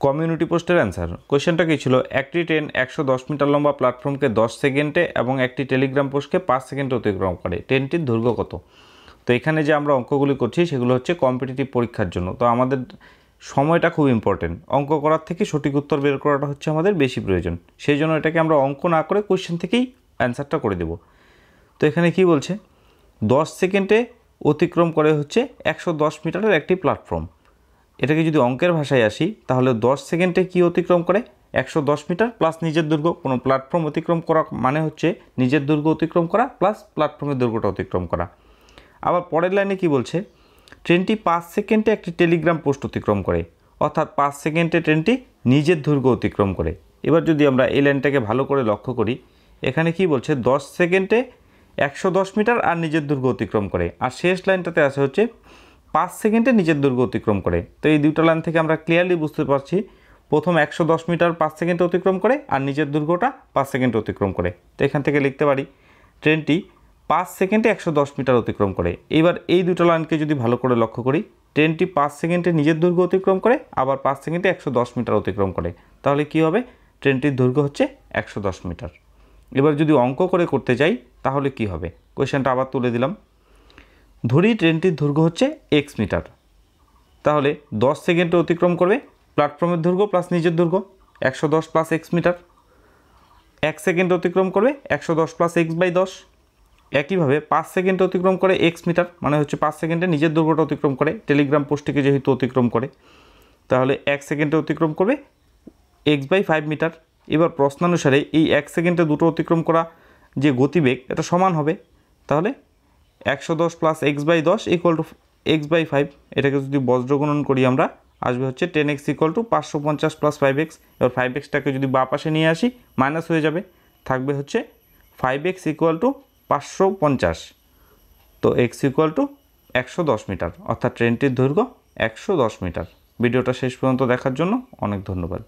Community পোস্টের answer. কোয়েশ্চেনটা কী ছিল, একটি ট্রেন 110 মিটার লম্বা প্ল্যাটফর্মকে 10 সেকেন্ডে এবং একটি টেলিগ্রাম পোস্টকে 5 সেকেন্ডে অতিক্রম করে, ট্রেনটির দৈর্ঘ্য কত? তো এখানে যে আমরা অঙ্কগুলি করছি সেগুলো হচ্ছে কম্পিটিটিভ পরীক্ষার জন্য। তো আমাদের সময়টা খুব ইম্পর্টেন্ট, অঙ্ক করার থেকে সঠিক উত্তর বের করাটা হচ্ছে আমাদের বেশি প্রয়োজন। সেই জন্য এটাকে আমরা অঙ্ক না করে কোয়েশ্চেন থেকেই অ্যান্সারটা করে দেব। তো এখানে কি বলছে, 10 সেকেন্ডে অতিক্রম করে হচ্ছে 110 মিটারের একটি প্ল্যাটফর্ম। এটাকে যদি অঙ্কের ভাষায় আসি তাহলে 10 সেকেন্ডে কি অতিক্রম করে, 110 মিটার প্লাস নিজের দৈর্ঘ্য। কোনো প্ল্যাটফর্ম অতিক্রম করা মানে হচ্ছে নিজের দৈর্ঘ্য অতিক্রম করা প্লাস প্ল্যাটফর্মের দৈর্ঘ্যটা অতিক্রম করা। আবার পরের লাইনে কি বলছে, ট্রেনটি 5 সেকেন্ডে একটি টেলিগ্রাম পোস্ট অতিক্রম করে, অর্থাৎ 5 সেকেন্ডে ট্রেনটি নিজের দৈর্ঘ্য অতিক্রম করে। এবার যদি আমরা এই লাইনটাকে ভালো করে লক্ষ্য করি, এখানে কি বলছে, 10 সেকেন্ডে 110 মিটার আর নিজের দৈর্ঘ্য অতিক্রম করে, আর শেষ লাইনটাতে আছে হচ্ছে 5 সেকেন্ডে নিজের দৈর্ঘ্য অতিক্রম করে। তো এই দুটো লাইন থেকে আমরা ক্লিয়ারলি বুঝতে পারছি, প্রথম 110 মিটার 5 সেকেন্ডে অতিক্রম করে আর নিজের দৈর্ঘ্যটা 5 সেকেন্ডে অতিক্রম করে। তো এখান থেকে লিখতে পারি ট্রেনটি 5 সেকেন্ডে 110 মিটার অতিক্রম করে। এবার এই দুটো লাইনকে যদি ভালো করে লক্ষ্য করি, ট্রেনটি 5 সেকেন্ডে নিজের দৈর্ঘ্য অতিক্রম করে, আবার 5 সেকেন্ডে 110 মিটার অতিক্রম করে। তাহলে কি হবে, ট্রেনটির দৈর্ঘ্য হচ্ছে 110 মিটার। এবার যদি অঙ্ক করে করতে যাই তাহলে কি হবে, কোয়েশ্চেনটা আবার তুলে দিলাম। ধরি ট্রেনটির দৈর্ঘ্য হচ্ছে এক্স মিটার, তাহলে 10 সেকেন্ডে অতিক্রম করবে প্ল্যাটফর্মের দৈর্ঘ্য প্লাস নিজের দৈর্ঘ্য 110 প্লাস এক্স মিটার। 1 সেকেন্ড অতিক্রম করবে 110 প্লাস এক্স বাই 10। একইভাবে 5 সেকেন্ড অতিক্রম করে এক্স মিটার, মানে হচ্ছে 5 সেকেন্ডে নিজের দৈর্ঘ্যটা অতিক্রম করে, টেলিগ্রাম পোস্টটিকে যেহেতু অতিক্রম করে, তাহলে 1 সেকেন্ডে অতিক্রম করবে এক্স বাই 5 মিটার। এবার প্রশ্নানুসারে এই 1 সেকেন্ডে দুটো অতিক্রম করা যে গতিবেগ এটা সমান হবে, তাহলে 110 plus x by 10 equal to x by 5। এটাকে যদি বজ্রগুণন করি আমরা, আসবে হচ্ছে 10x equal to 550 plus 5x। এবার 5xটাকে যদি বাঁ পাশে নিয়ে আসি মাইনাস হয়ে যাবে, থাকবে হচ্ছে 5x ইকুয়াল টু 550। তো x ইকুয়াল টু 110 মিটার, অর্থাৎ ট্রেনটির দৈর্ঘ্য 110 মিটার। ভিডিওটা শেষ পর্যন্ত দেখার জন্য অনেক ধন্যবাদ।